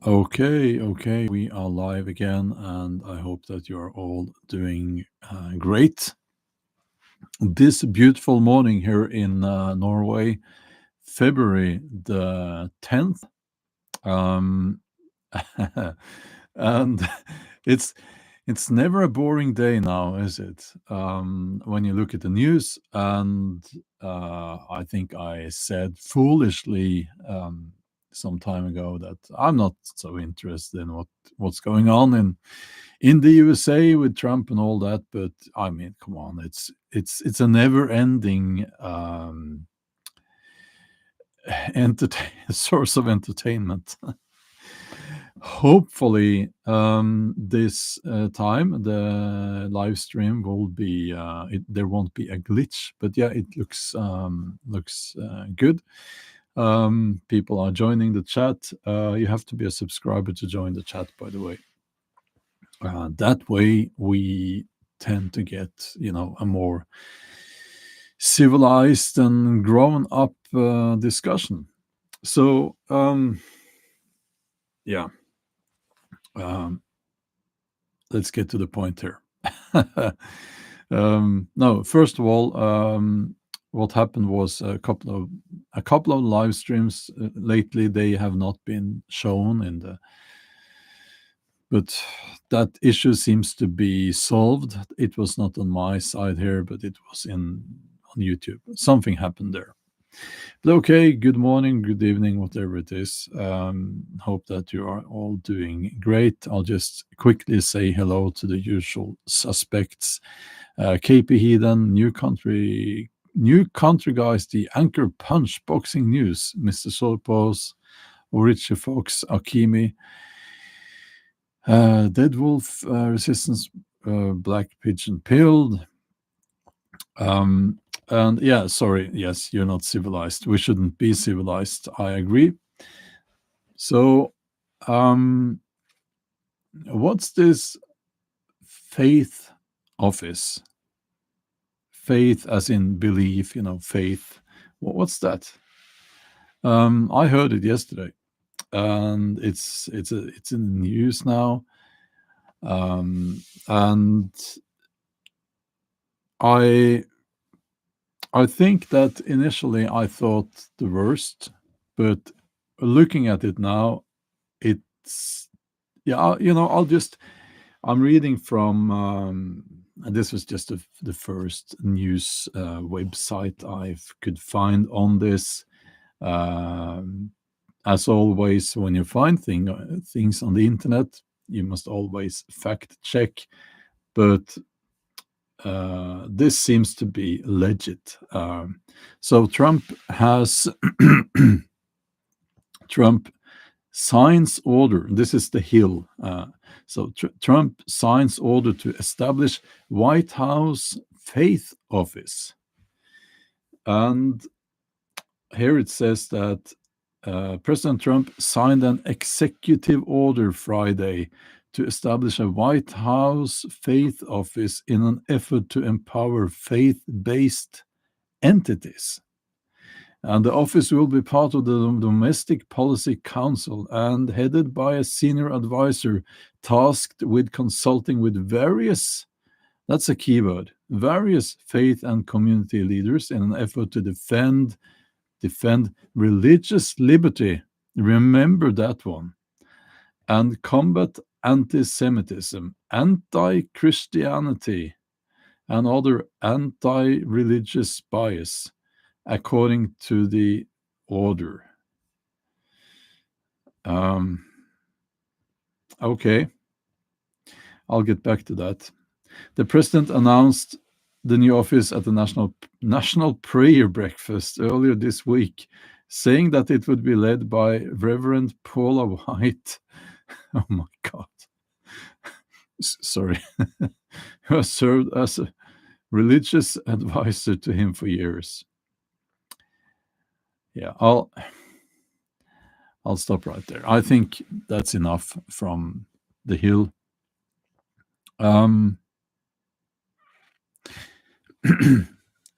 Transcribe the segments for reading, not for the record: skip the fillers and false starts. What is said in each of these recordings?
Okay, we are live again, and I hope that you are all doing great. This beautiful morning here in Norway, February the 10th. Um, and it's it's never a boring day now, is it? When you look at the news, and I think I said foolishly some time ago that I'm not so interested in what's going on in the USA with Trump and all that. But I mean, come on, it's a never-ending source of entertainment. Hopefully, this time the live stream will be there won't be a glitch, but yeah, it looks good. People are joining the chat. You have to be a subscriber to join the chat, by the way. That way, we tend to get a more civilized and grown up discussion. So yeah. Um, let's get to the point here. No, first of all, what happened was a couple of live streams lately. They have not been shown but that issue seems to be solved. It was not on my side here, but it was on YouTube. Something happened there. But okay, good morning, good evening, whatever it is. Hope that you are all doing great. I'll just quickly say hello to the usual suspects. KP Heathen, New Country Guys, the Anchor Punch Boxing News, Mr. Solpos, Richie Fox, Akimi, Dead Wolf, Resistance, Black Pigeon Pilled. And yeah, sorry, yes, you're not civilized. We shouldn't be civilized. I agree. So, what's this faith office? Faith as in belief, faith. What's that? I heard it yesterday, and it's in the news now. And I think that initially I thought the worst, but looking at it now, it's yeah. I'm reading from. And this was just the first news website I could find on this. As always, when you find things on the internet, you must always fact check. But this seems to be legit. So Trump has Trump signs order. This is the Hill. So Trump signs order to establish White House faith office, and here it says that President Trump signed an executive order Friday to establish a White House faith office in an effort to empower faith-based entities. And the office will be part of the Domestic Policy Council and headed by a senior advisor tasked with consulting with various, that's a keyword, various faith and community leaders in an effort to defend religious liberty, remember that one, and combat anti-Semitism, anti-Christianity, and other anti-religious bias, according to the order. Okay, I'll get back to that. The president announced the new office at the National Prayer Breakfast earlier this week, saying that it would be led by Reverend Paula White. Oh my God. Sorry. Who has served as a religious advisor to him for years. Yeah, I'll stop right there. I think that's enough from the Hill.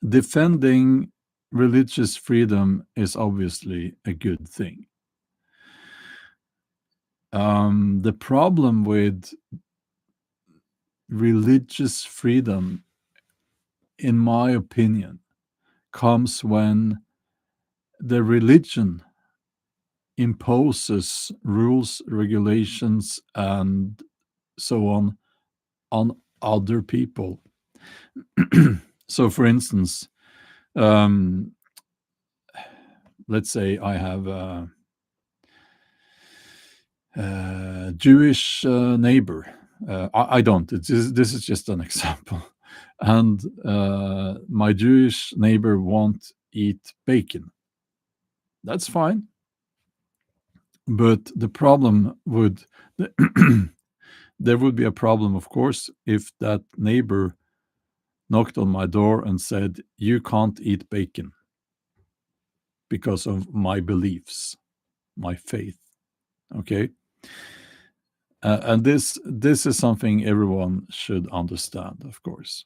Defending religious freedom is obviously a good thing. The problem with religious freedom, in my opinion, comes when the religion imposes rules, regulations, and so on other people. So, for instance, um, let's say I have a Jewish neighbor. I don't. This is just an example. And my Jewish neighbor won't eat bacon. That's fine. But the problem would, there would be a problem, of course, if that neighbor knocked on my door and said, "You can't eat bacon because of my beliefs, my faith." Okay. And this is something everyone should understand, of course.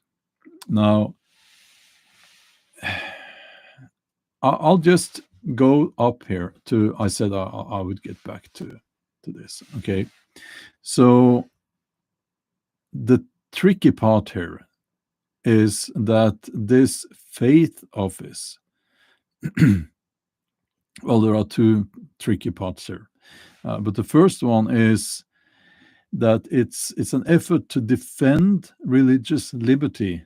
Now, I'll just go up here to. I said I would get back to this. Okay, so the tricky part here is that this faith office. Well, there are two tricky parts here, but the first one is that it's an effort to defend religious liberty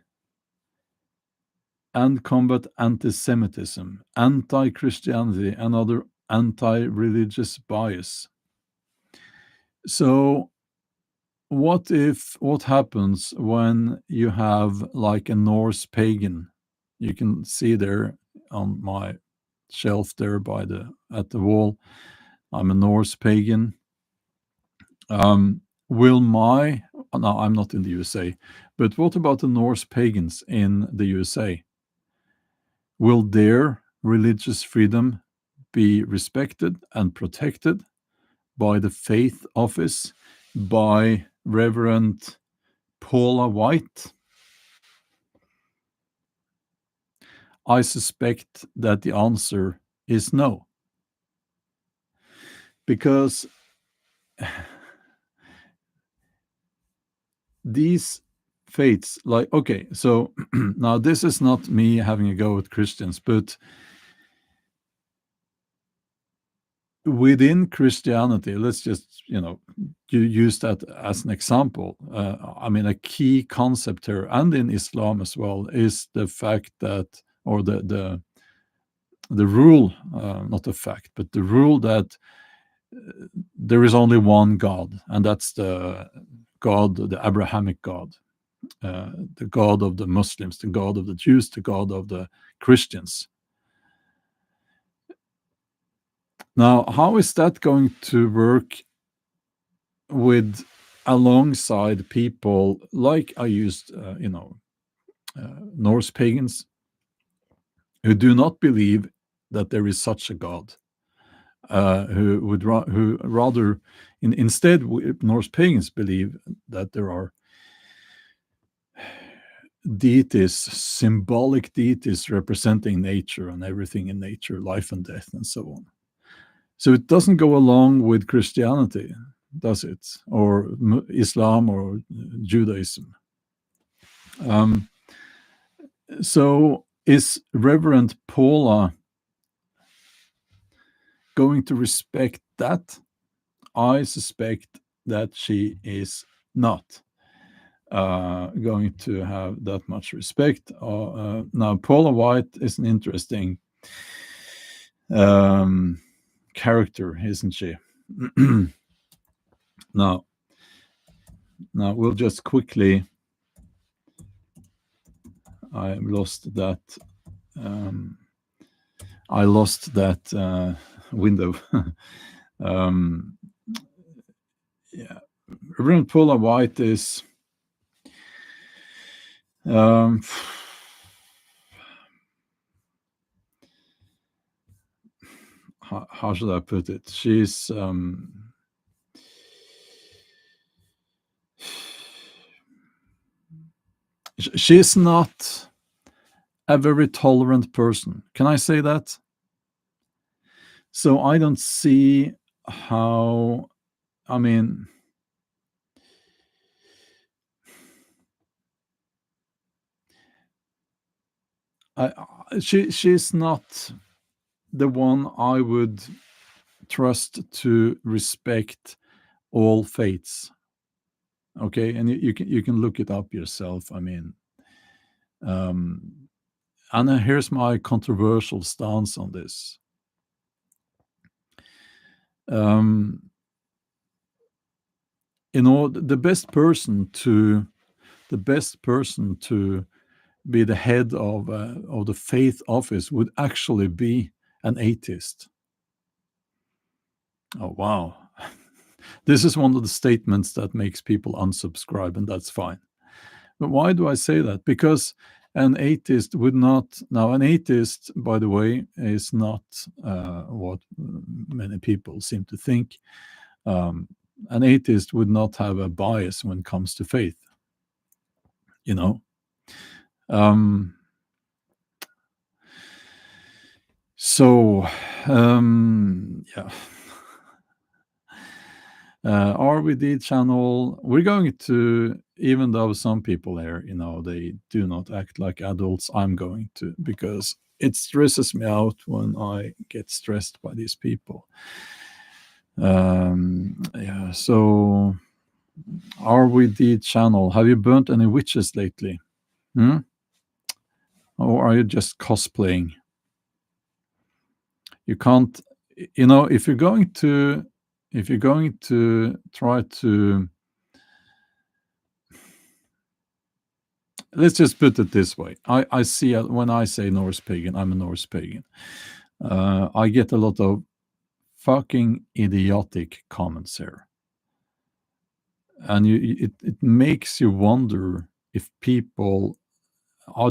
and combat anti-Semitism, anti-Christianity, and other anti-religious bias. So, what happens when you have like a Norse pagan? You can see there on my shelf there at the wall. I'm a Norse pagan. Will my No, I'm not in the USA, but what about the Norse pagans in the USA? Will their religious freedom be respected and protected by the faith office, by Reverend Paula White? I suspect that the answer is no. Because these faiths, like, okay, so now this is not me having a go at Christians, but within Christianity, let's just, you use that as an example. I mean, a key concept here, and in Islam as well, is the fact that, or the rule, not the fact, but the rule that there is only one God, and that's the God, the Abrahamic God, the God of the Muslims, the God of the Jews, the God of the Christians. Now, how is that going to work with alongside people like I used, Norse pagans who do not believe that there is such a God, who rather, instead, Norse pagans believe that there are deities, symbolic deities representing nature and everything in nature, life and death, and so on. So it doesn't go along with Christianity, does it? Or Islam or Judaism. So is Reverend Paula going to respect that? I suspect that she is not going to have that much respect. Now, Paula White is an interesting character, isn't she? Now we'll just quickly. I lost that. I lost that window. Yeah, Reverend Paula White is. How should I put it? She's she's not a very tolerant person. Can I say that? So I don't see how I mean, she's not the one I would trust to respect all faiths. Okay, and you can look it up yourself. I mean, um, and here's my controversial stance on this. Um, the best person to be the head of the faith office would actually be an atheist. Oh wow, this is one of the statements that makes people unsubscribe, and that's fine. But why do I say that? Because an atheist would not. Now, an atheist, by the way, is not what many people seem to think. Um, an atheist would not have a bias when it comes to faith. You know. Um, so, yeah. RVD channel, we're going to, even though some people here, they do not act like adults, I'm going to, because it stresses me out when I get stressed by these people. Yeah, so RVD channel, have you burnt any witches lately? Hmm? Or are you just cosplaying? You can't, if you're going to try to, let's just put it this way. I see when I say Norse pagan, I'm a Norse pagan. I get a lot of fucking idiotic comments here, and it makes you wonder if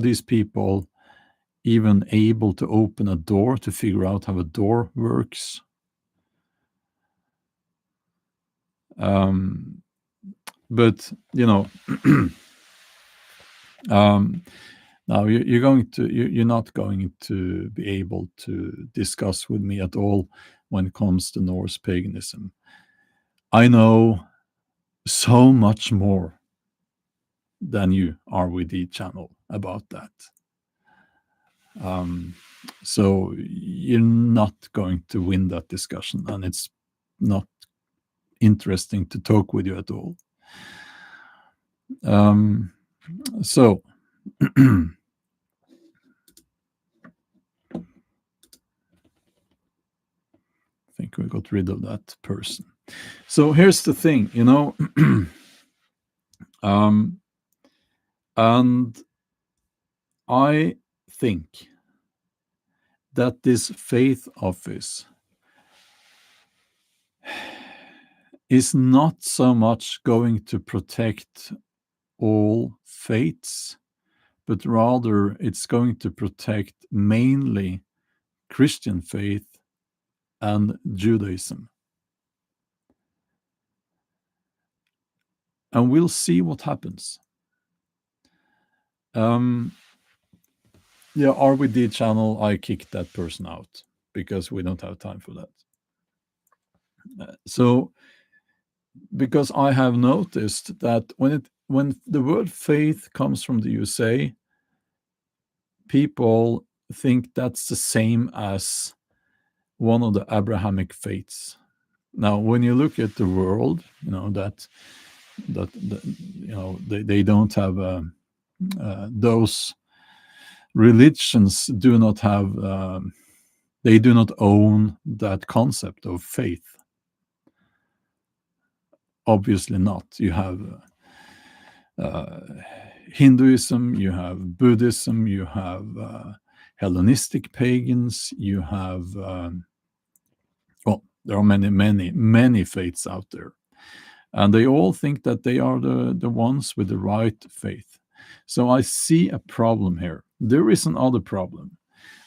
these people even able to open a door to figure out how a door works. Um, but um, now you're not going to be able to discuss with me at all when it comes to Norse paganism. I know so much more than you are with the channel about that. So you're not going to win that discussion, and it's not interesting to talk with you at all. So I think we got rid of that person. So here's the thing, and I think that this faith office is not so much going to protect all faiths, but rather it's going to protect mainly Christian faith and Judaism. And we'll see what happens. Yeah, RVD channel, I kicked that person out because we don't have time for that. So, because I have noticed that when the word faith comes from the USA, people think that's the same as one of the Abrahamic faiths. Now, when you look at the world, they don't have those religions do not have they do not own that concept of faith. Obviously not. You have Hinduism, you have Buddhism, you have Hellenistic pagans, you have there are many faiths out there, and they all think that they are the ones with the right faith. So I see a problem here. There is another problem.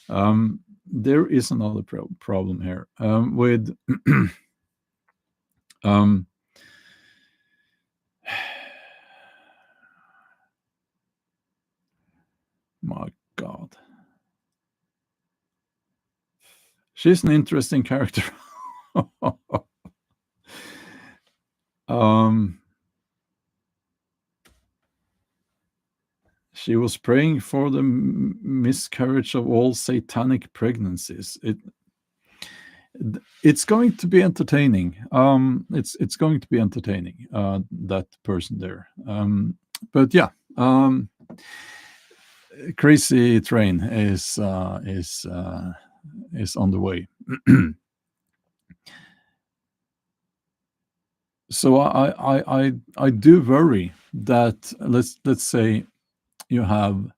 There is another problem here with my God, she's an interesting character. Um, she was praying for the miscarriage of all satanic pregnancies. It's going to be entertaining. It's going to be entertaining. That person there. But yeah, crazy train is on the way. So I do worry that let's say you have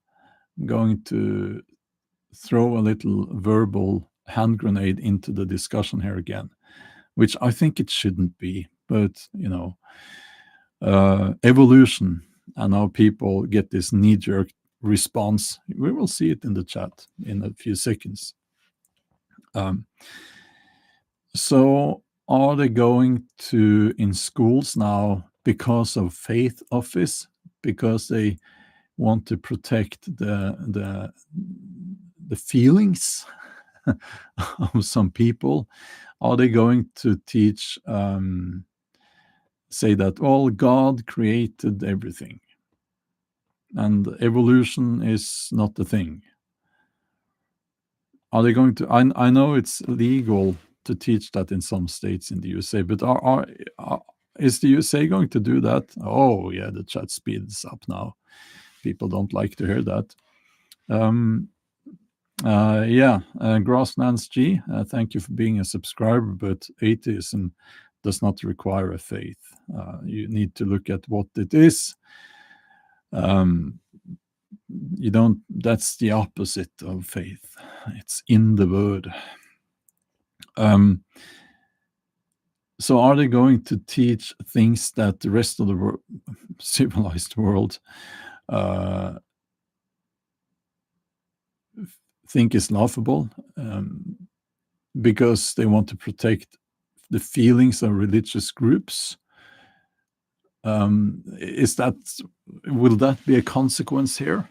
going to throw a little verbal hand grenade into the discussion here again, which I think it shouldn't be. But evolution and how people get this knee-jerk response, we will see it in the chat in a few seconds. So are they going to in schools now because of faith office, because they want to protect the feelings of some people? Are they going to teach say that all God created everything and evolution is not the thing? Are they going to? I know it's legal to teach that in some states in the USA, but is the USA going to do that? Oh yeah, the chat speeds up now. People don't like to hear that. Yeah, Grasslands G, thank you for being a subscriber, but atheism does not require a faith. You need to look at what it is. You don't, that's the opposite of faith. It's in the word. So are they going to teach things that the rest of the civilized world think is laughable, because they want to protect the feelings of religious groups? Will that be a consequence here?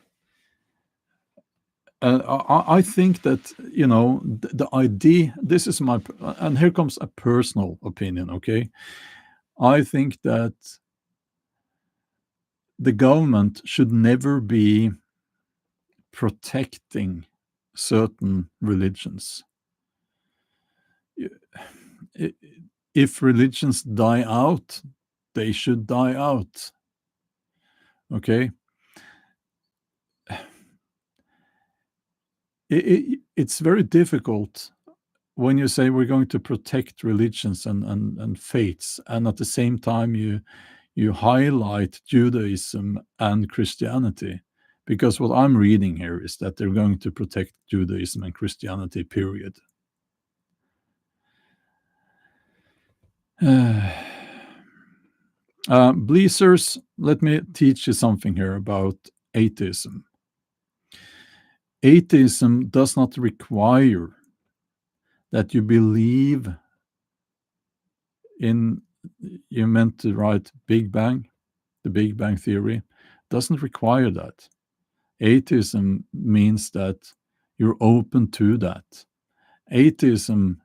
I think that the idea. This is my, and here comes a personal opinion. Okay, I think that the government should never be protecting certain religions. If religions die out, they should die out. Okay. It's very difficult when you say we're going to protect religions and faiths, and at the same time you highlight Judaism and Christianity, because what I'm reading here is that they're going to protect Judaism and Christianity, period. Bleasers, let me teach you something here about atheism. Atheism does not require that you believe in, you meant to write Big Bang, the Big Bang Theory, doesn't require that. Atheism means that you're open to that. Atheism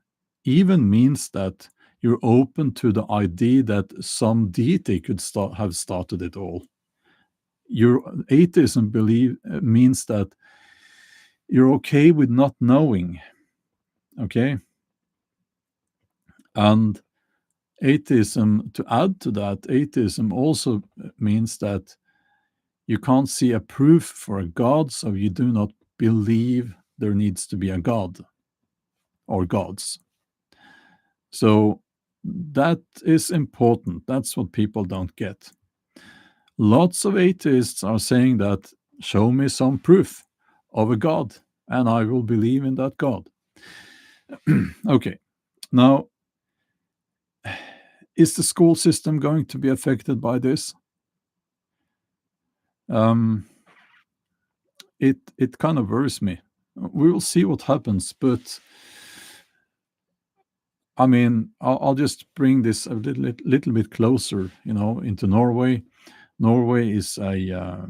even means that you're open to the idea that some deity could have started it all. Your atheism means that you're okay with not knowing. Okay. And atheism, to add to that, atheism also means that you can't see a proof for a God, so you do not believe there needs to be a God or gods. So that is important. That's what people don't get. Lots of atheists are saying that, show me some proof of a God, and I will believe in that God. Okay. Now, is the school system going to be affected by this? It kind of worries me. We will see what happens, but I mean, I'll just bring this a little bit closer, into Norway. Norway is a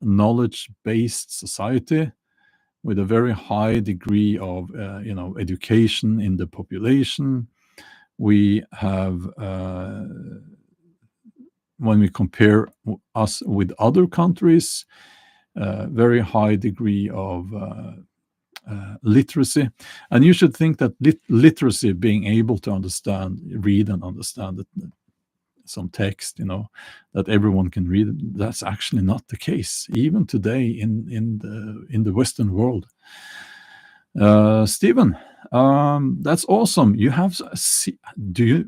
knowledge-based society with a very high degree of, education in the population. We have when we compare us with other countries, very high degree of literacy. And you should think that literacy, being able to read and understand some text, that everyone can read, that's actually not the case, even today in the Western world. Stephen, that's awesome. You have, do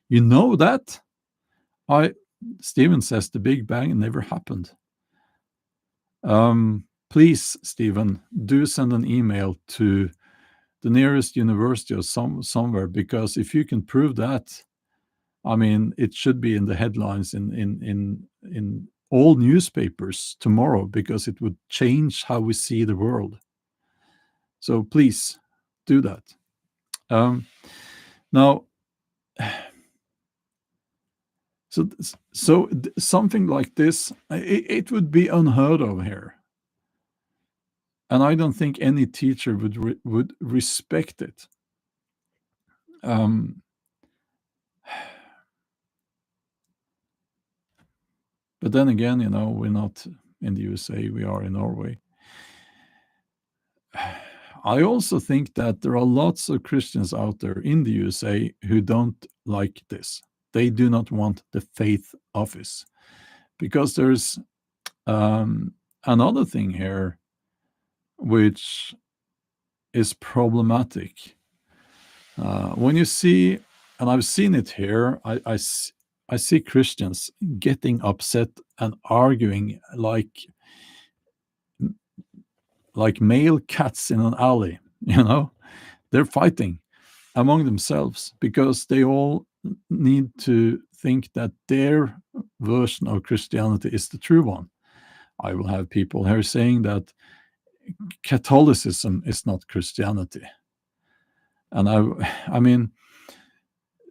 you know that? Stephen says the Big Bang never happened. Please, Stephen, do send an email to the nearest university or somewhere, because if you can prove that, I mean, it should be in the headlines in all newspapers tomorrow, because it would change how we see the world. So please do that. Now, so something like this, it would be unheard of here. And I don't think any teacher would respect it. But then again, we're not in the USA, we are in Norway. I also think that there are lots of Christians out there in the USA who don't like this. They do not want the faith office, because there's another thing here which is problematic. When you see, and I've seen it here, I see Christians getting upset and arguing like male cats in an alley. They're fighting among themselves because they all need to think that their version of Christianity is the true one. I will have people here saying that Catholicism is not Christianity. And I mean,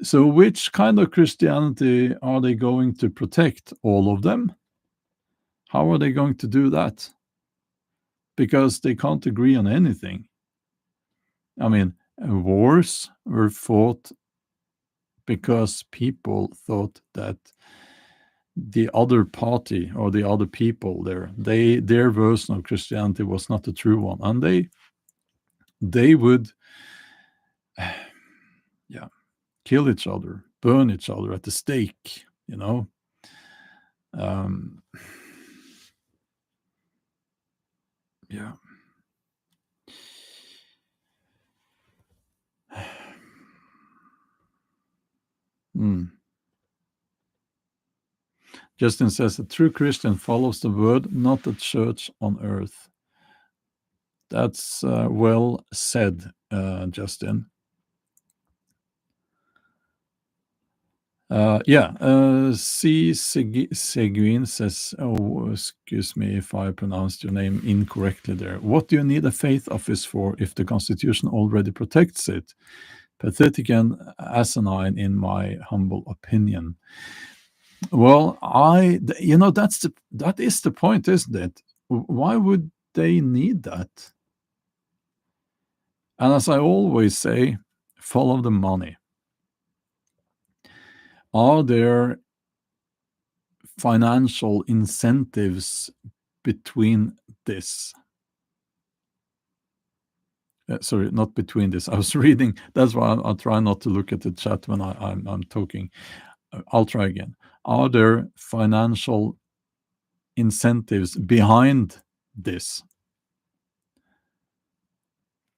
so which kind of Christianity are they going to protect? All of them? How are they going to do that? Because they can't agree on anything. I mean, wars were fought because people thought that the other party or the other people their version of Christianity was not the true one, and they would kill each other, burn each other at the stake. Yeah. Justin says a true Christian follows the word, not the church on earth. That's well said, Justin. C. Seguin says, excuse me if I pronounced your name incorrectly there. What do you need a faith office for if the Constitution already protects it? Pathetic and asinine, in my humble opinion. Well, that is the point, isn't it? Why would they need that? And as I always say, follow the money. Are there financial incentives between this? Sorry, not between this. I was reading. That's why I'll try not to look at the chat when I'm talking. I'll try again. Are there financial incentives behind this?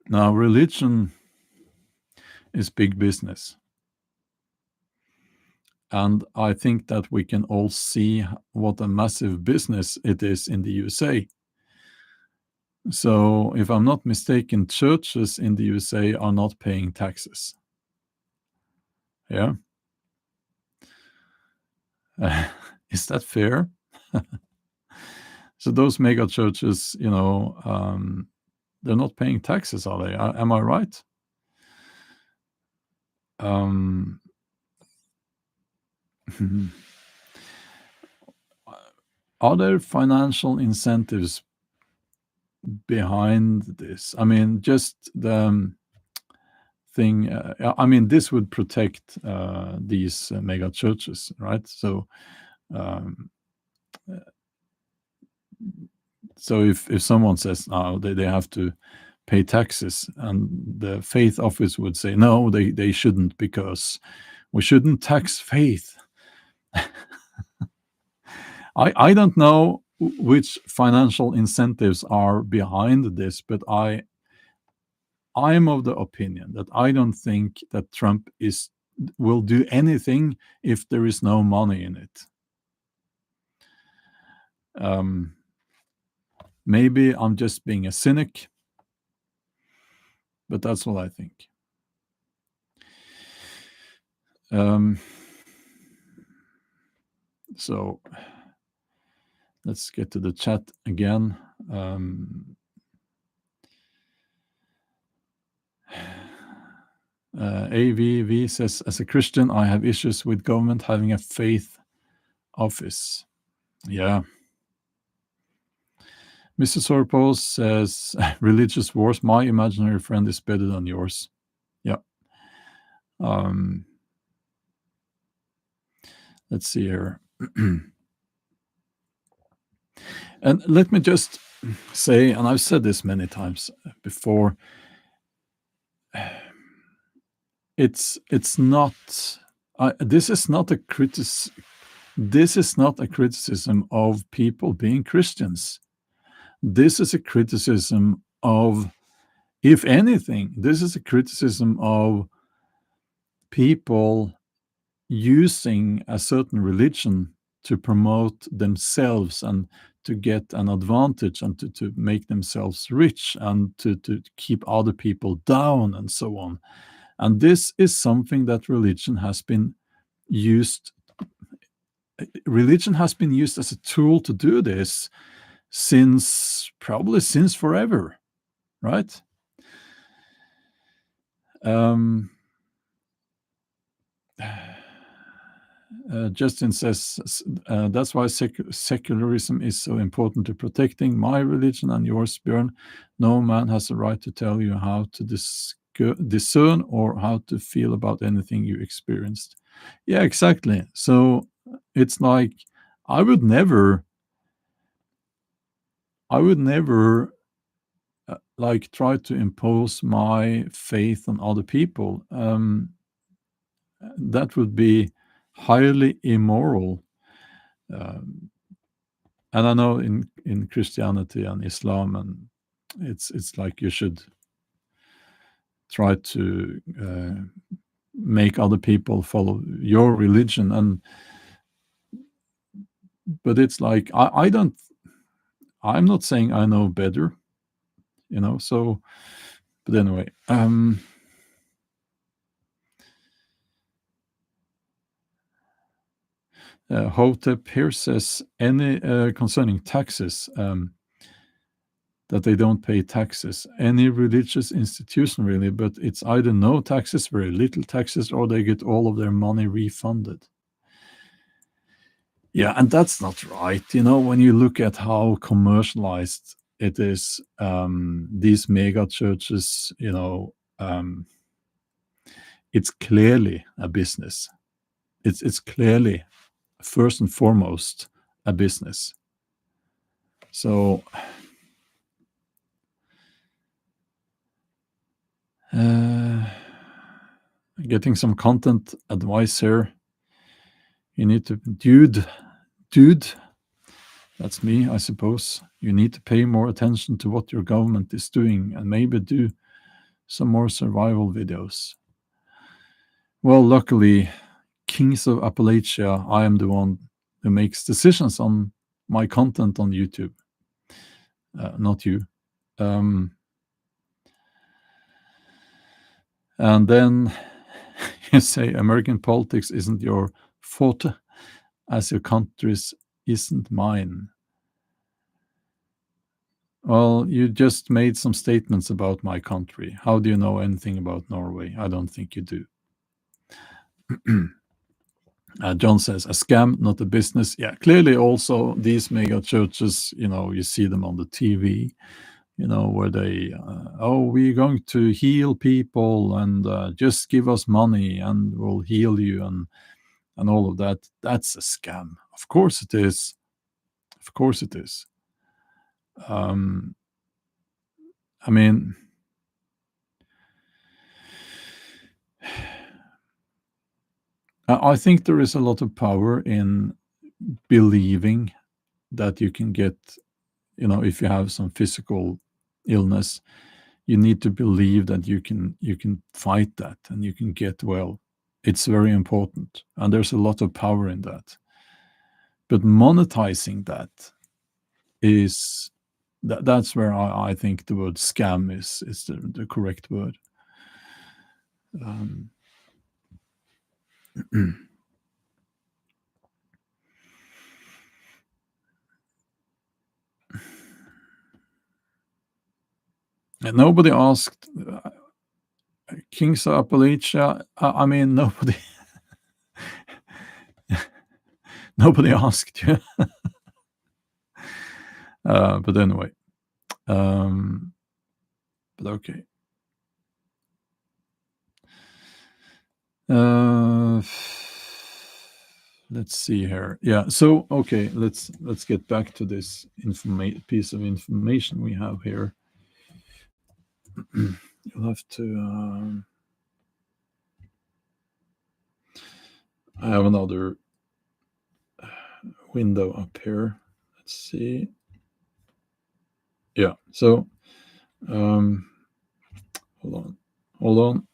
Now, religion is big business. And I think that we can all see what a massive business it is in the USA. So, if I'm not mistaken, churches in the USA are not paying taxes. Yeah. Is that fair? So those mega churches, they're not paying taxes, are they? Am I right? Are there financial incentives behind this? I mean, just the thing. This would protect these mega churches, right? So Um, so if someone says now they have to pay taxes, and the faith office would say no, they shouldn't, because we shouldn't tax faith. I don't know which financial incentives are behind this, but I'm of the opinion that I don't think that Trump will do anything if there is no money in it. Maybe I'm just being a cynic, but that's what I think. So let's get to the chat again. AVV says, as a Christian, I have issues with government having a faith office. Yeah. Mr. Sorpos says, religious wars, my imaginary friend is better than yours. Yeah. Let's see here. And let me just say, and I've said this many times before, it's not this is not a criticism of people being Christians. This is a criticism of, if anything, this is a criticism of people using a certain religion to promote themselves and to get an advantage and to make themselves rich and to keep other people down and so on. And this is something that religion has been used as a tool to do this probably since forever, right? Justin says, that's why secularism is so important to protecting my religion and yours, Bjorn. No man has a right to tell you how to discern or how to feel about anything you experienced. Yeah, exactly. So it's like, I would never like try to impose my faith on other people. That would be highly immoral. And I know in Christianity and Islam, and it's like you should try to make other people follow your religion, but it's like I'm not saying I know better, so, but anyway. Hotep here says, any concerning taxes, that they don't pay taxes. Any religious institution, really, but it's either no taxes, very little taxes, or they get all of their money refunded. Yeah, and that's not right. When you look at how commercialized it is, these mega churches, it's clearly a business. It's clearly, first and foremost, a business. So getting some content advice here. You need to, dude, that's me, I suppose. You need to pay more attention to what your government is doing and maybe do some more survival videos. Well, luckily, Kings of Appalachia, I am the one who makes decisions on my content on YouTube, not you. And then you say American politics isn't your forte, as your country's isn't mine. Well, you just made some statements about my country. How do you know anything about Norway? I don't think you do. John says, a scam, not a business. Yeah, clearly also these mega churches, you see them on the TV, where they, we're going to heal people and just give us money and we'll heal you. And and all of that. That's a scam. Of course it is. Of course it is. Um, I mean, I think there is a lot of power in believing that you can get, if you have some physical illness, you need to believe that you can fight that and you can get well. It's very important, and there's a lot of power in that. But monetizing that is that's where I think the word scam is the correct word. Um, and nobody asked Kings of Appalachia. I mean, nobody nobody asked you. But anyway, but okay. Let's see here. Yeah. So okay, let's get back to this piece of information we have here. You'll have to. I have another window up here. Let's see. Yeah. So, hold on.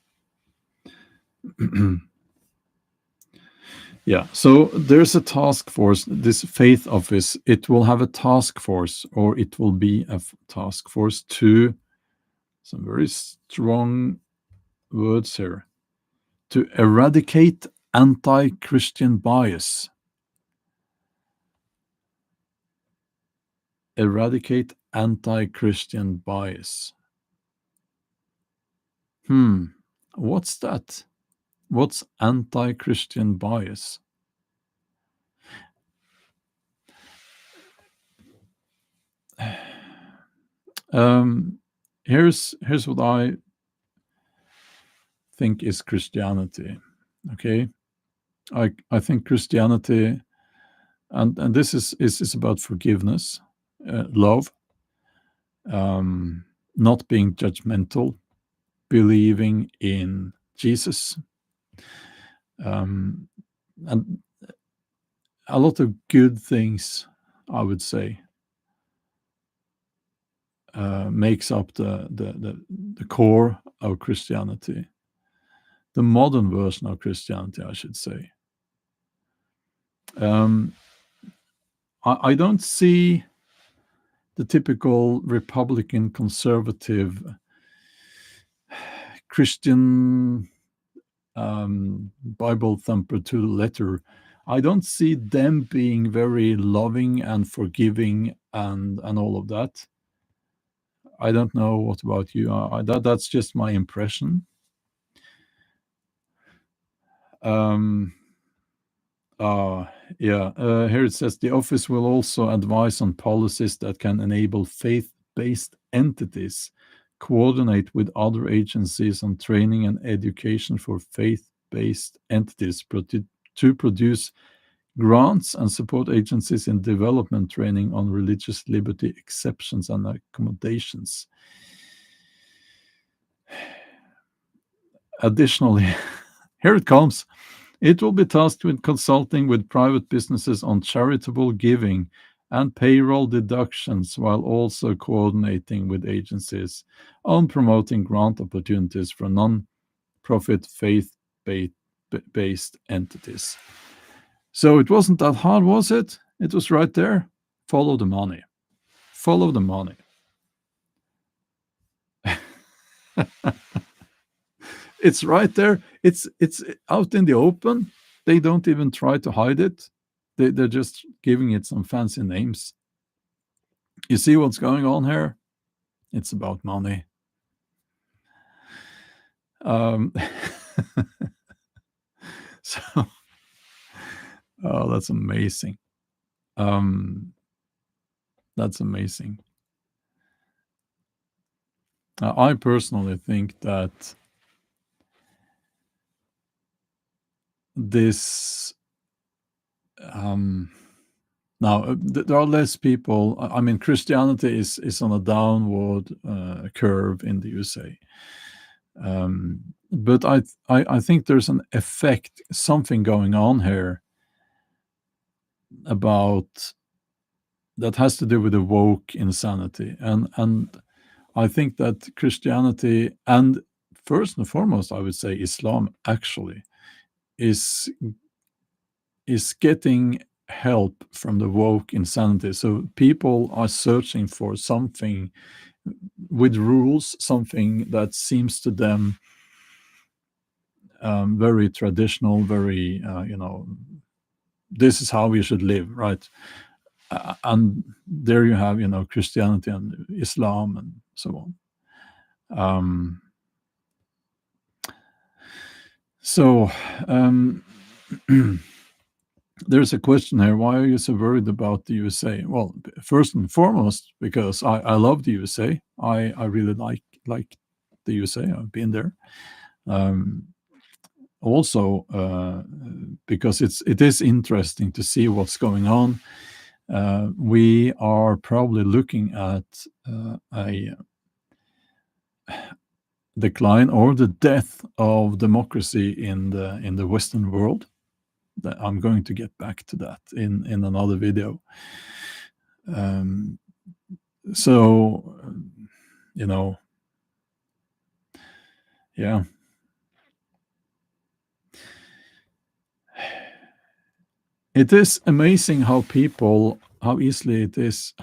Yeah. So there's a task force. This faith office. It will have a task force, or it will be a task force to some very strong words here, to eradicate anti-Christian bias. Eradicate anti-Christian bias. What's that? What's anti-Christian bias? Here's what I think is Christianity. Okay, I think Christianity, and this is about forgiveness, love, not being judgmental, believing in Jesus, and a lot of good things, I would say, makes up the core of Christianity, the modern version of Christianity, I should say. I don't see the typical Republican conservative Christian Bible thumper to the letter. I don't see them being very loving and forgiving and all of that. I don't know what about you. That's just my impression. Here it says the office will also advise on policies that can enable faith-based entities coordinate with other agencies on training and education for faith-based entities to produce grants and support agencies in development training on religious liberty exceptions and accommodations. Additionally, here it comes. It will be tasked with consulting with private businesses on charitable giving and payroll deductions, while also coordinating with agencies on promoting grant opportunities for non-profit faith-based entities. So it wasn't that hard, was it? It was right there. Follow the money. Follow the money. It's right there. It's out in the open. They don't even try to hide it. They're just giving it some fancy names. You see what's going on here? It's about money. So, oh, that's amazing. That's amazing. I personally think that this Now, there are less people. I mean, Christianity is on a downward curve in the USA. But I think there's an effect, something going on here about that has to do with the woke insanity, and I think that Christianity and first and foremost, I would say Islam actually is getting help from the woke insanity. So people are searching for something with rules, something that seems to them very traditional, very this is how we should live, right? And there you have Christianity and Islam and so on. So there's a question here. Why are you so worried about the USA? Well, first and foremost, because I love the USA. I really like the USA. I've been there. Also, because it is interesting to see what's going on. We are probably looking at a decline or the death of democracy in the Western world. I'm going to get back to that in another video. So, yeah. It is amazing how easy it is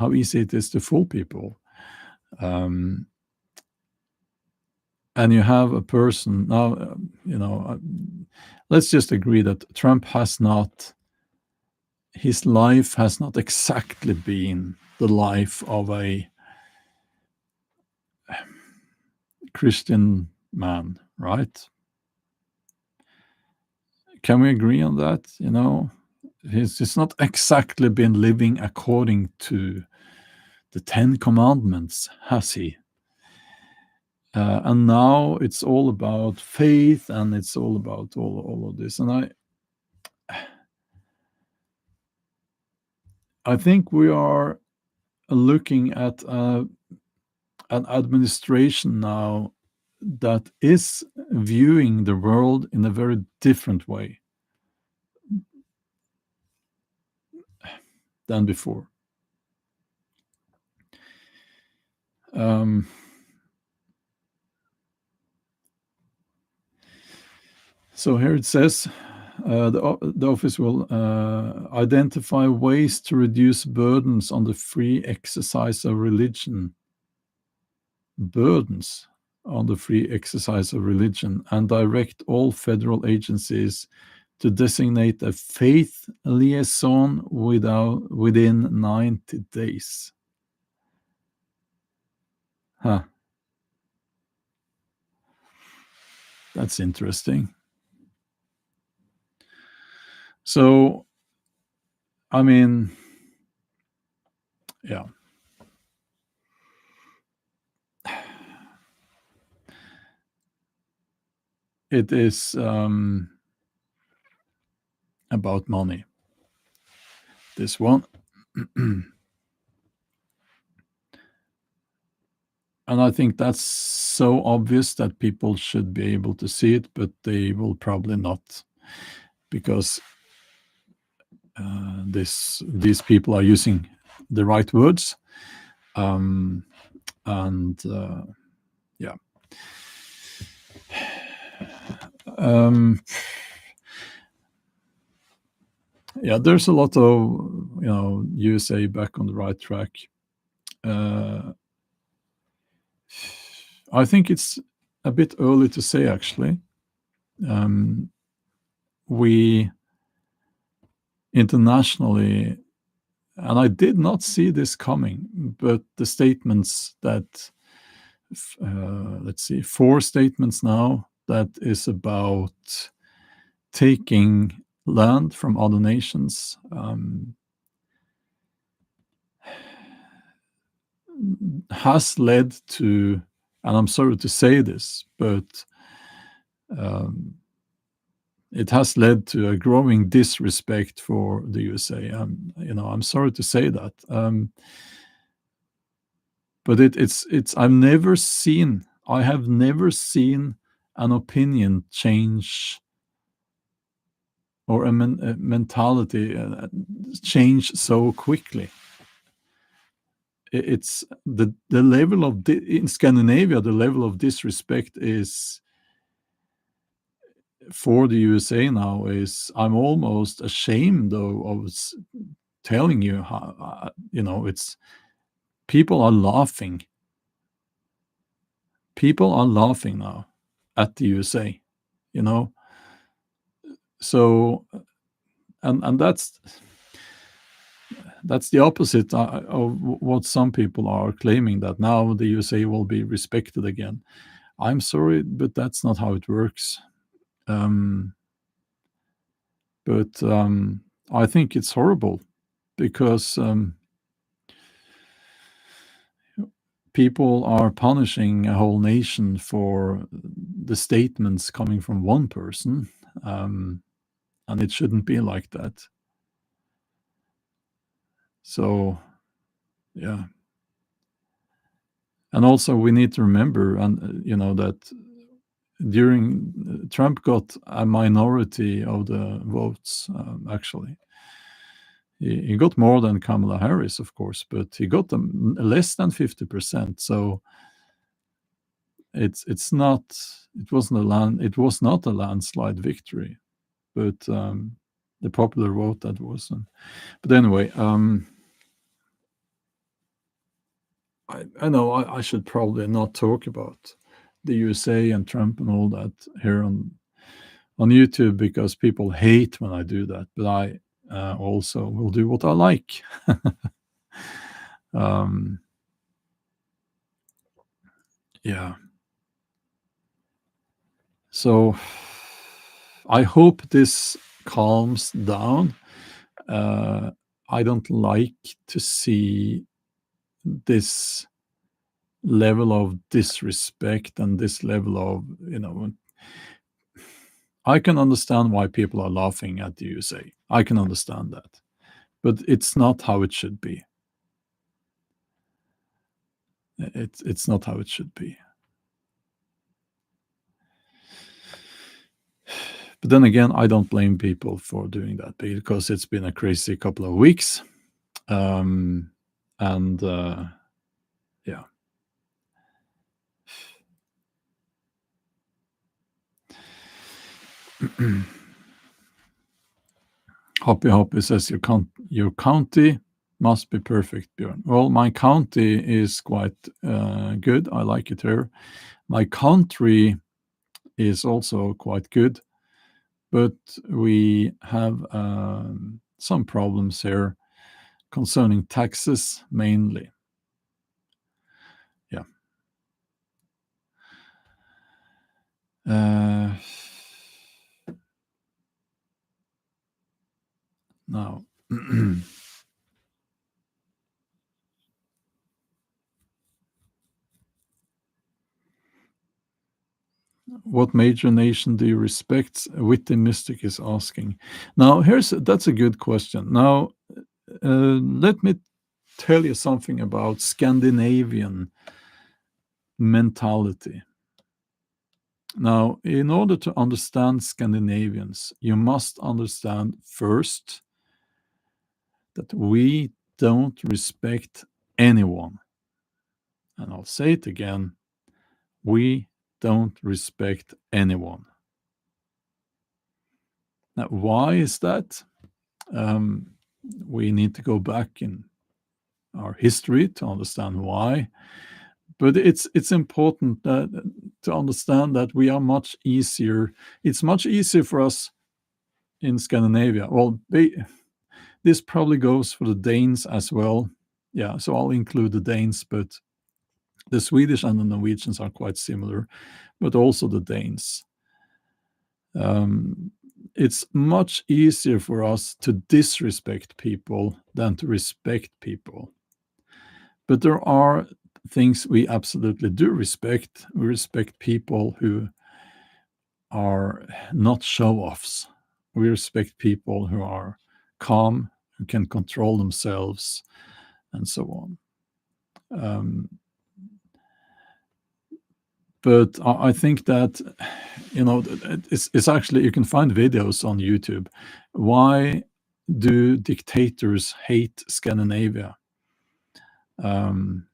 to fool people. And you have a person now, let's just agree that Trump his life has not exactly been the life of a Christian man, right? Can we agree on that? He's not exactly been living according to the 10 Commandments, has he? And now it's all about faith, and it's all about all of this. And I think we are looking at an administration now that is viewing the world in a very different way than before. So here it says the office will identify ways to reduce burdens on the free exercise of religion. Burdens on the free exercise of religion, and direct all federal agencies to designate a faith liaison within 90 days. Huh. That's interesting. So, I mean, yeah. It is about money. This one. And I think that's so obvious that people should be able to see it, but they will probably not, because these people are using the right words. And yeah. Yeah, there's a lot of, USA back on the right track. I think it's a bit early to say, actually. We internationally, and I did not see this coming, but the statements that, let's see, 4 statements now that is about taking land from other nations, has led to, and I'm sorry to say this, but it has led to a growing disrespect for the USA. I'm sorry to say that, but it's I have never seen an opinion change or a mentality change so quickly. It's the level of in Scandinavia, the level of disrespect is for the USA now is I'm almost ashamed of telling you how it's people are laughing. People are laughing now at the USA, you know. So and that's the opposite of what some people are claiming, that now the USA will be respected again. I'm sorry, but that's not how it works. Um, but I think it's horrible because people are punishing a whole nation for the statements coming from one person, and it shouldn't be like that. So, yeah. And also, we need to remember, and that during Trump got a minority of the votes. Actually, he got more than Kamala Harris, of course, but he got them less than 50%. So it's not it was not a landslide victory, but the popular vote that was. But anyway, I know I should probably not talk about the USA and Trump and all that here on YouTube, because people hate when I do that. But I also will do what I like. um, yeah. So I hope this calms down. Uh, I don't like to see this level of disrespect and this level of, I can understand why people are laughing at the USA. I can understand that. But it's not how it should be. It's not how it should be. But then again, I don't blame people for doing that because it's been a crazy couple of weeks. And yeah. Hoppy says your county must be perfect, Bjorn. Well, my county is quite good. I like it here. My country is also quite good, but we have some problems here concerning taxes mainly. Yeah. Now, what major nation do you respect? Witty Mystic is asking. Now, that's a good question. Now, let me tell you something about Scandinavian mentality. Now, in order to understand Scandinavians, you must understand first that we don't respect anyone. And I'll say it again, we don't respect anyone. Now, why is that? We need to go back in our history to understand why. But it's important to understand that we are much easier. It's much easier for us in Scandinavia. Well, this probably goes for the Danes as well. Yeah, so I'll include the Danes, but the Swedish and the Norwegians are quite similar, but also the Danes. It's much easier for us to disrespect people than to respect people. But there are things we absolutely do respect. We respect people who are not show-offs. We respect people who are calm, who can control themselves, and so on. But I think that, it's actually, you can find videos on YouTube. Why do dictators hate Scandinavia? And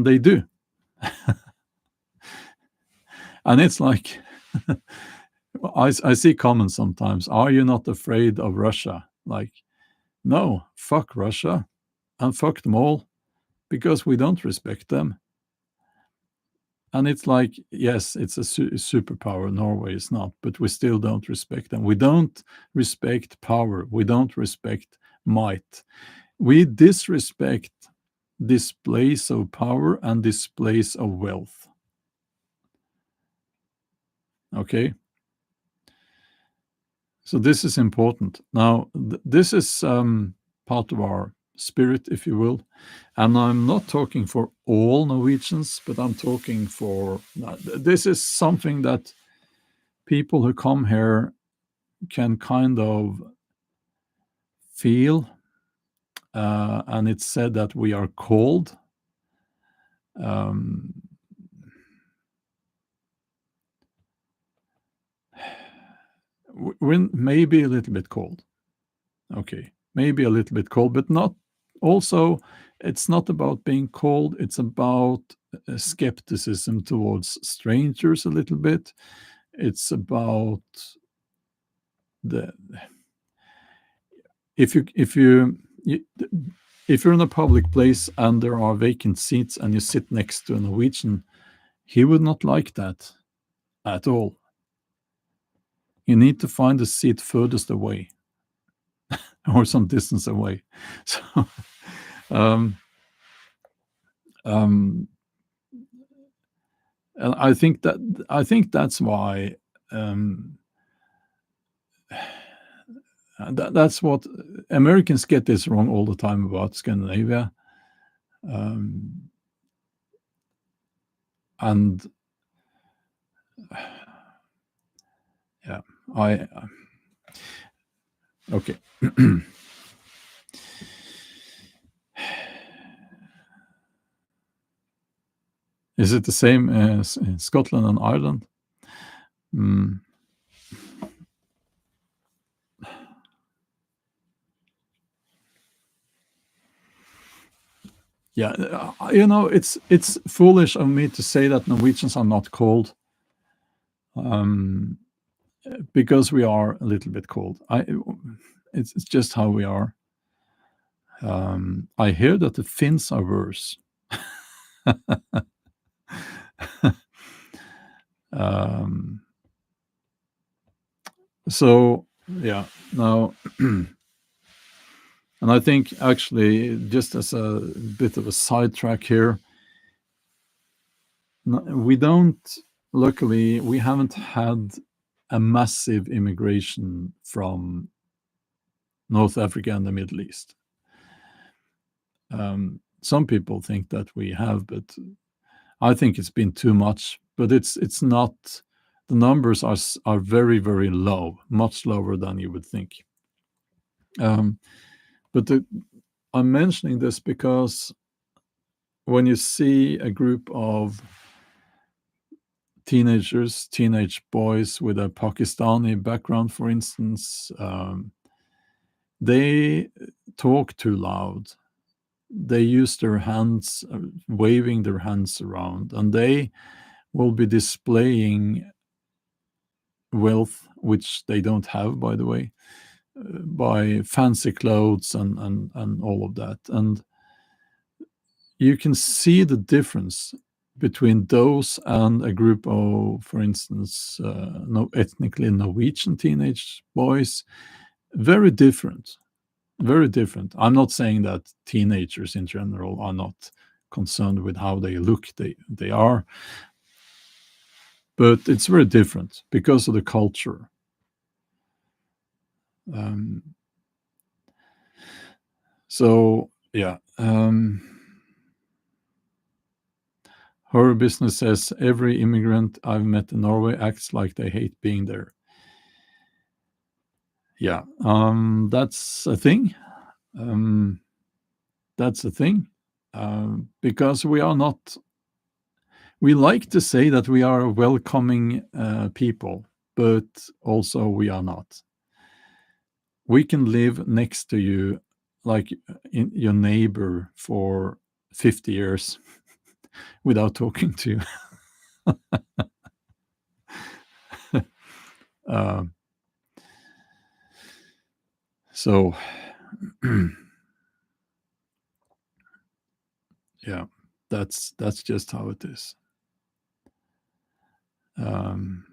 they do. And it's like, I see comments sometimes, are you not afraid of Russia? Like, no, fuck Russia and fuck them all, because we don't respect them. And it's like, yes, it's a superpower. Norway is not, but we still don't respect them. We don't respect power. We don't respect might. We disrespect displays of power and displays of wealth. Okay? So this is important. Now, this is part of our spirit, if you will. And I'm not talking for all Norwegians, but I'm talking for, this is something that people who come here can kind of feel. And it's said that we are cold. We're maybe a little bit cold. Okay, maybe a little bit cold, but not also, it's not about being cold, it's about skepticism towards strangers a little bit. It's about the if you're in a public place and there are vacant seats and you sit next to a Norwegian, he would not like that at all. You need to find a seat furthest away or some distance away. So, and I think that's why that's what Americans get this wrong all the time about Scandinavia. And yeah, okay. Is it the same as in Scotland and Ireland? Yeah, it's foolish of me to say that Norwegians are not cold, because we are a little bit cold. It's just how we are. I hear that the Finns are worse. So yeah, now, and I think actually, just as a bit of a sidetrack here, luckily, we haven't had a massive immigration from North Africa and the Middle East. Some people think that we have, but I think it's been too much. But it's not. The numbers are very, very low, much lower than you would think. But I'm mentioning this because when you see a group of teenage boys with a Pakistani background, for instance, they talk too loud. They use their hands, waving their hands around, and they will be displaying wealth, which they don't have, by the way, by fancy clothes and all of that. And you can see the difference between those and a group of, for instance, ethnically Norwegian teenage boys. Very different. Very different. I'm not saying that teenagers in general are not concerned with how they look. They are. But it's very different because of the culture. So yeah. Her business says every immigrant I've met in Norway acts like they hate being there. Yeah, that's a thing. Um, that's a thing. Because we are not, we like to say that we are a welcoming people, but also we are not. We can live next to you, like your neighbor, for 50 years without talking to you. Uh, so, yeah, that's just how it is. Um,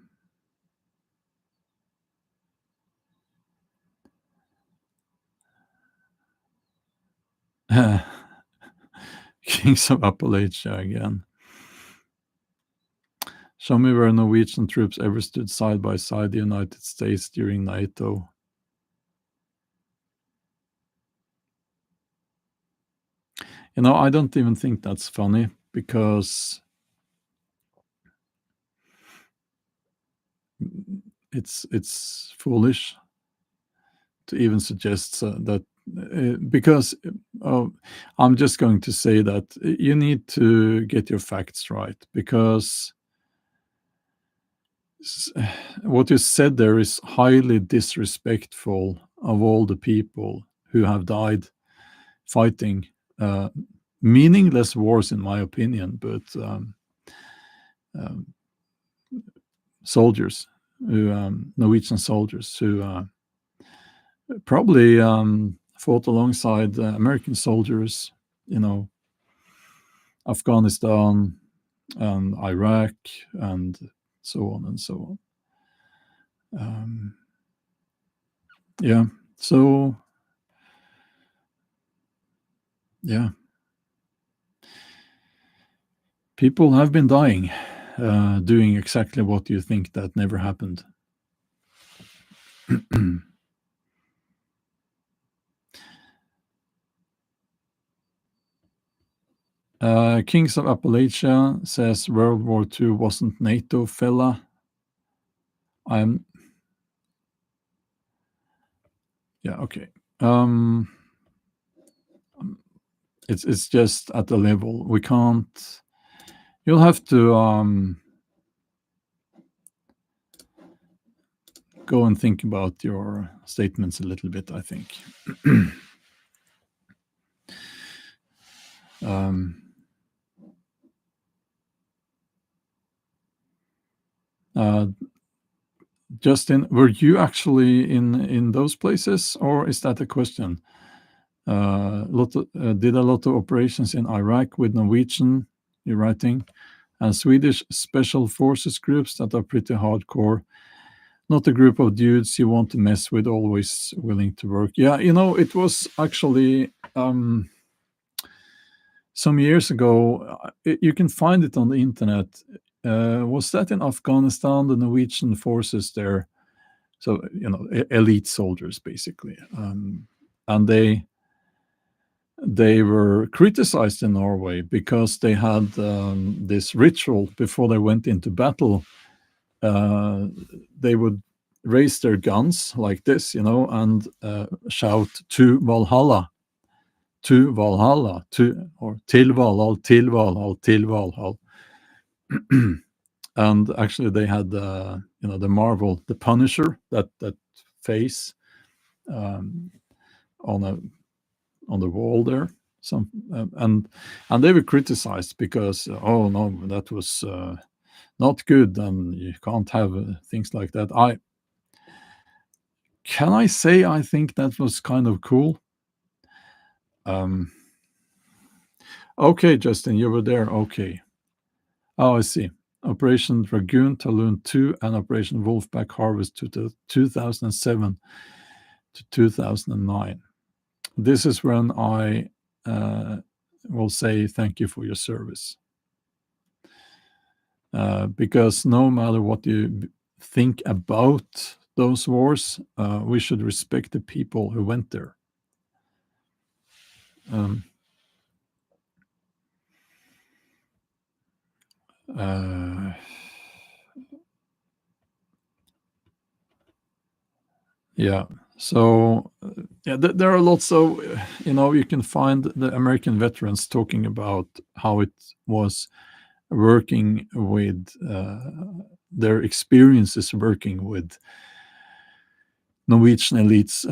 Kings of Appalachia again. Show me where Norwegian troops ever stood side by side the United States during NATO. I don't even think that's funny, because it's foolish to even suggest that, because I'm just going to say that you need to get your facts right, because what you said there is highly disrespectful of all the people who have died fighting uh, meaningless wars, in my opinion, but um, soldiers, Norwegian soldiers who probably fought alongside American soldiers, you know, Afghanistan and Iraq and so on and so on. Yeah. So, yeah, people have been dying, doing exactly what you think that never happened. Kings of Appalachia says World War II wasn't NATO, fella. I'm Yeah, okay. Um, it's just at the level we can't. You'll have to go and think about your statements a little bit, I think. um, uh, Justin, were you actually in those places, or is that a question? Did a lot of operations in Iraq with Norwegian, you're writing, and Swedish special forces groups that are pretty hardcore. Not a group of dudes you want to mess with, always willing to work. Yeah, it was actually some years ago. You can find it on the internet. Was that in Afghanistan, the Norwegian forces there? So, elite soldiers, basically. And they were criticized in Norway because they had this ritual before they went into battle. They would raise their guns like this, and shout to Valhalla, or till Valhall, till Valhall, till Valhall. And actually, they had the Marvel, the Punisher, that face on a on the wall there. Some and they were criticized because, oh no, that was not good, and you can't have things like that. Can I say I think that was kind of cool? Um, okay, Justin, you were there. Okay. Oh, I see. Operation Dragoon Talon 2 and Operation Wolfpack Harvest 2007 to 2009. This is when I will say thank you for your service. Because no matter what you think about those wars, we should respect the people who went there. Um, Uh, yeah. So yeah, there are lots of you can find the American veterans talking about how it was working with their experiences working with Norwegian elites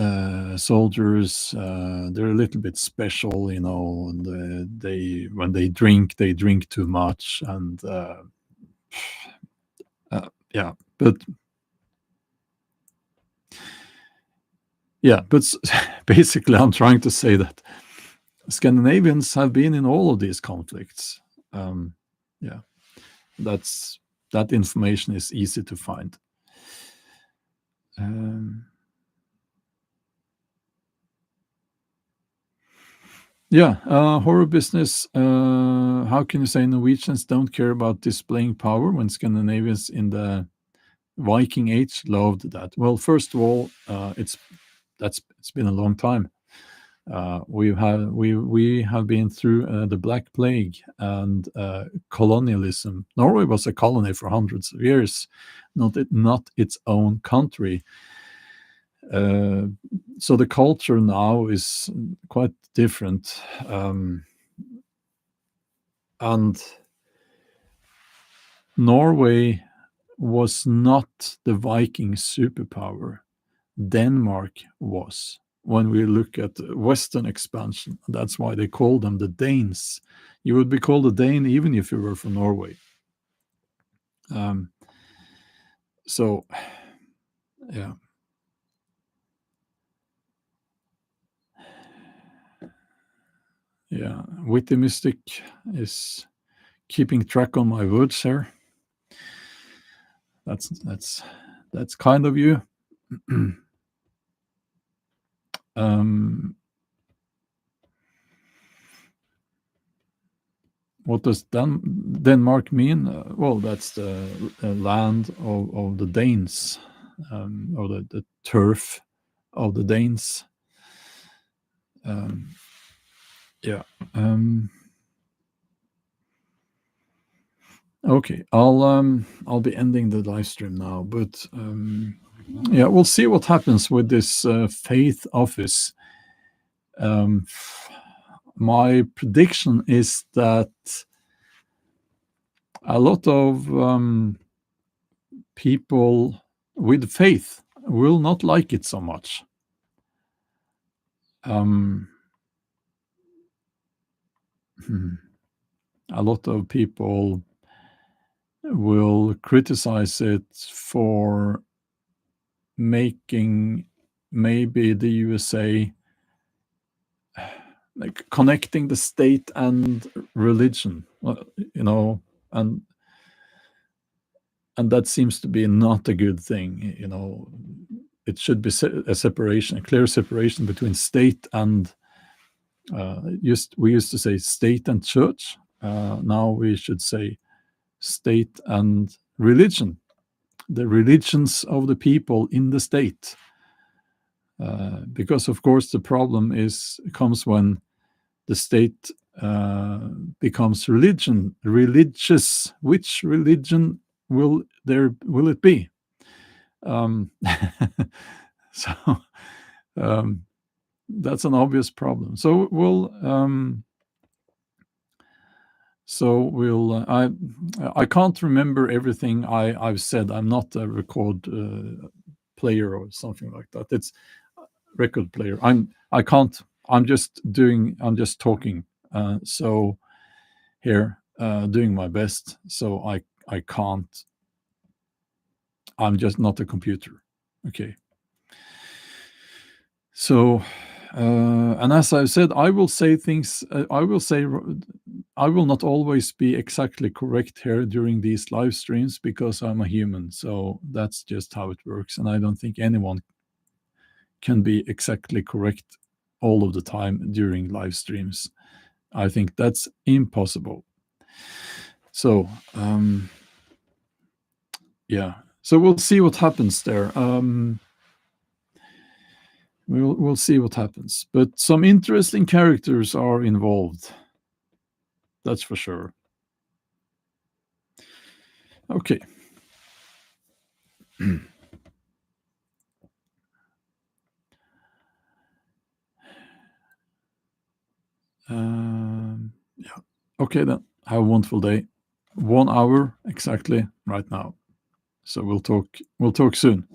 soldiers. They're a little bit special, and they when they drink too much, and yeah, but yeah, but basically, I'm trying to say that Scandinavians have been in all of these conflicts. Um, yeah, that's that information is easy to find. Um, Yeah, horror business. How can you say Norwegians don't care about displaying power when Scandinavians in the Viking Age loved that? Well, first of all, it's been a long time. We have been through the Black Plague and colonialism. Norway was a colony for hundreds of years, not its own country. Uh, so the culture now is quite different. And Norway was not the Viking superpower. Denmark was. When we look at Western expansion, that's why they call them the Danes. You would be called a Dane even if you were from Norway. Um, so, yeah, yeah. Witty Mystic is keeping track on my words here. That's kind of you. um, What does Denmark mean? Well, that's the land of the Danes, or the turf of the Danes. Um, yeah. Okay, I'll be ending the live stream now, but yeah, we'll see what happens with this faith office. Um, my prediction is that a lot of people with faith will not like it so much. Um, a lot of people will criticize it for making maybe the USA like connecting the state and religion, and that seems to be not a good thing. It should be a clear separation between state and we used to say state and church. Now we should say state and religion, the religions of the people in the state. Because of course the problem comes when the state becomes religious. Which religion will it be? So that's an obvious problem. I can't remember everything I've said. I'm not a record player or something like that. It's record player. I can't. I'm just talking. So here, doing my best. So I can't. I'm just not a computer. Okay. So, and as I've said, I will say things. I will not always be exactly correct here during these live streams because I'm a human. So that's just how it works, and I don't think anyone can be exactly correct all of the time during live streams. I think that's impossible. So, yeah. So we'll see what happens there. We'll see what happens. But some interesting characters are involved. That's for sure. Okay. Yeah. Okay then. Have a wonderful day. 1 hour exactly right now. So we'll talk soon.